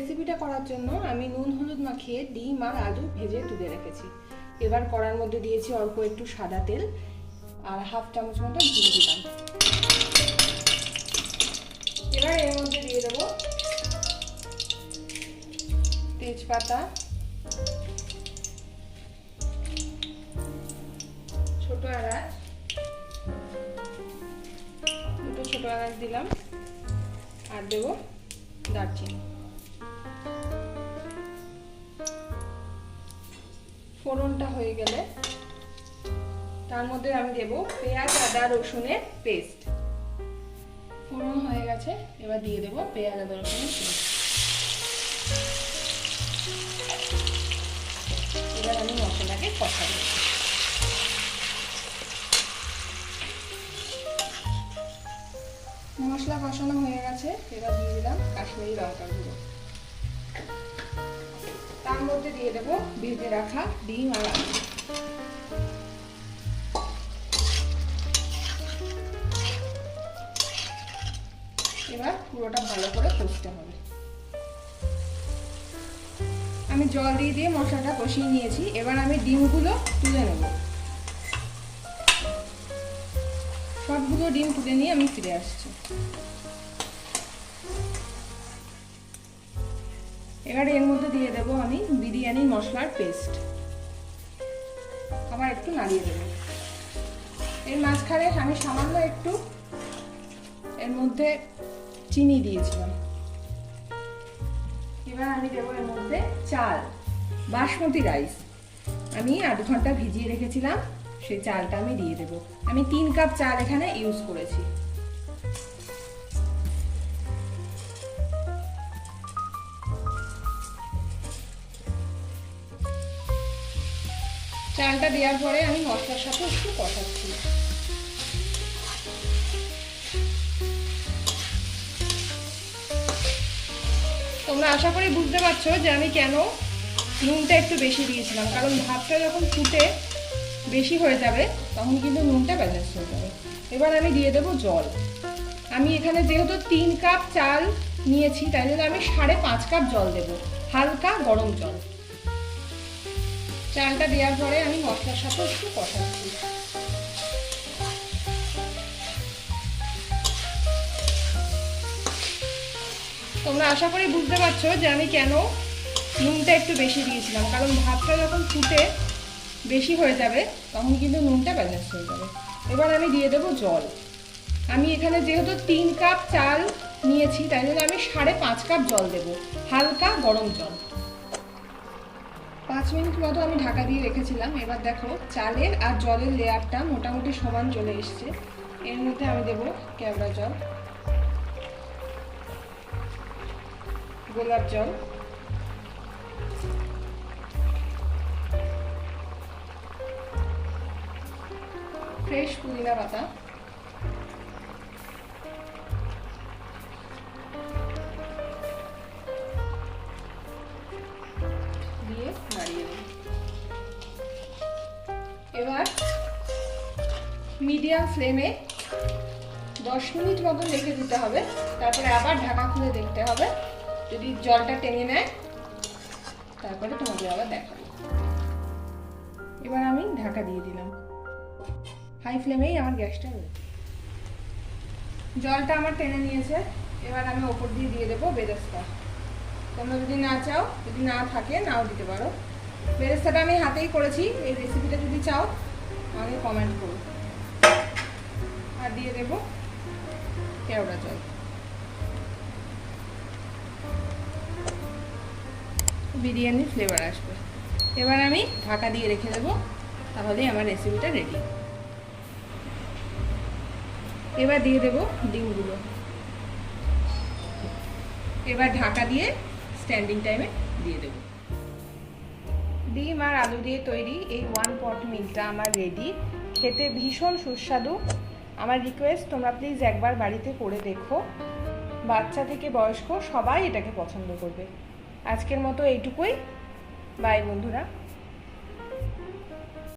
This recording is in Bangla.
রেসিপিটা করার জন্য আমি নুন হলুদ মাখিয়ে ডিম আর আলু ভেজে তুলে রেখেছি। এবার কড়ার মধ্যে দিয়েছি অল্প একটু সাদা তেল আর হাফ চামচ মতো ঘি দিলাম। এবার এর মধ্যে দিয়ে দেবো তেজপাতা, ছোট এলাচ, দুটো ছোট এলাচ দিলাম আর দেবো দারচিনি। ফোড়নটা হয়ে গেলে তার মধ্যে আমি দেব পেঁয়াজ আদা রসুনের পেস্ট। ফোড়ন হয়ে গেছে, এবার দিয়ে দেব পেঁয়াজ আদা রসুনের পেস্ট। এবার আমি মশলাটাকে কষাবো। মশলা কষানো হয়ে গেছে, এবার দিয়ে দিলাম কাশ্মীরি লঙ্কার গুঁড়ো। তার মধ্যে দিয়ে দেব ভেজে রাখা ডিম আর আলু। এবার পুরোটা ভালো করে কষতে হবে। আমি জল দিয়ে দিয়ে মশলাটা কষিয়ে নিয়েছি। এবার আমি ডিমগুলো তুলে নেব। সবগুলো ডিম তুলে নিয়ে আমি ফিরে আসছি। এবার এর মধ্যে দিয়ে দেব আমি বিরিয়ানি মশলার পেস্ট। আবার একটু নাড়িয়ে দেব। এর মাঝখানে আমি সামান্য একটু এর মধ্যে চিনি দিয়েছিলাম। এবার আমি দেবো এর মধ্যে চাল, বাসমতি রাইস। আমি 8 ঘন্টা ভিজিয়ে রেখেছিলাম, সেই চালটা আমি দিয়ে দেব। আমি 3 কাপ চাল এখানে ইউজ করেছি। চালটা দেওয়ার পরে আমি মশলার সাথে একটু কষাচ্ছি। তোমরা আশা করি বুঝতে পারছো যে আমি কেন নুনটা একটু বেশি দিয়েছিলাম, কারণ ভাতটা যখন ফুটে বেশি হয়ে যাবে তখন কিন্তু নুনটা ব্যালেন্স হয়ে যাবে। এবার আমি দিয়ে দেবো জল। আমি এখানে যেহেতু 3 কাপ চাল নিয়েছি তাই জন্য আমি 5.5 কাপ জল দেব, হালকা গরম জল। চালটা দেওয়ার পরে আমি মশলার সাথে একটু কষাচ্ছি। তোমরা আশা করি বুঝতে পারছো যে আমি কেন নুনটা একটু বেশি দিয়েছিলাম, কারণ ভাতটা যখন ফুটে বেশি হয়ে যাবে তখন কিন্তু নুনটা ব্যালেন্স হয়ে যাবে। এবার আমি দিয়ে দেবো জল। আমি এখানে যেহেতু 3 কাপ চাল নিয়েছি তাই জন্য আমি 5.5 কাপ জল দেব, হালকা গরম জল। 5 মিনিট মতো আমি ঢাকা দিয়ে রেখেছিলাম। এবার দেখো চালের আর জলের লেয়ারটা মোটামুটি সমান চলে এসছে। এর মধ্যে আমি দেবো কেওড়া জল, গোলাপ জল, ফ্রেশ পুদিনা পাতা, দিয়ে নাড়িয়ে দেব। এবার মিডিয়াম ফ্লেমে 10 মিনিট মতো রেখে দিতে হবে। তারপরে আবার ঢাকা খুলে দেখতে হবে, যদি জলটা টেনে নেয় তারপরে তোমাদের আবার দেখাবো। এবার আমি ঢাকা দিয়ে দিলাম। হাই ফ্লেমেই আমার গ্যাসটা রয়েছে। জলটা আমার টেনে নিয়েছে। এবার আমি ওপর দিয়ে দিয়ে দেবো বেরেস্তা। তোমরা যদি না চাও, যদি না থাকে নাও দিতে পারো। বেরেস্তাটা আমি হাতেই করেছি। এই রেসিপিটা যদি চাও আমাকে কমেন্ট করো। আর দিয়ে দেবো কেওড়া জল। বিরিয়ানির ফ্লেভার আসবে। এবার আমি ঢাকা দিয়ে রেখে দেবো, তাহলেই আমার রেসিপিটা রেডি। এবার দিয়ে দেবো ডিমগুলো। এবার ঢাকা দিয়ে স্ট্যান্ডিং টাইমে দিয়ে দেবো। ডিম আর আলু দিয়ে তৈরি এই 1 পট মিলটা আমার রেডি। খেতে ভীষণ সুস্বাদু। আমার রিকোয়েস্ট, তোমরা প্লিজ একবার বাড়িতে করে দেখো। বাচ্চা থেকে বয়স্ক সবাই এটাকে পছন্দ করবে। আজকের মতো এইটুকুই। বাই বন্ধুরা।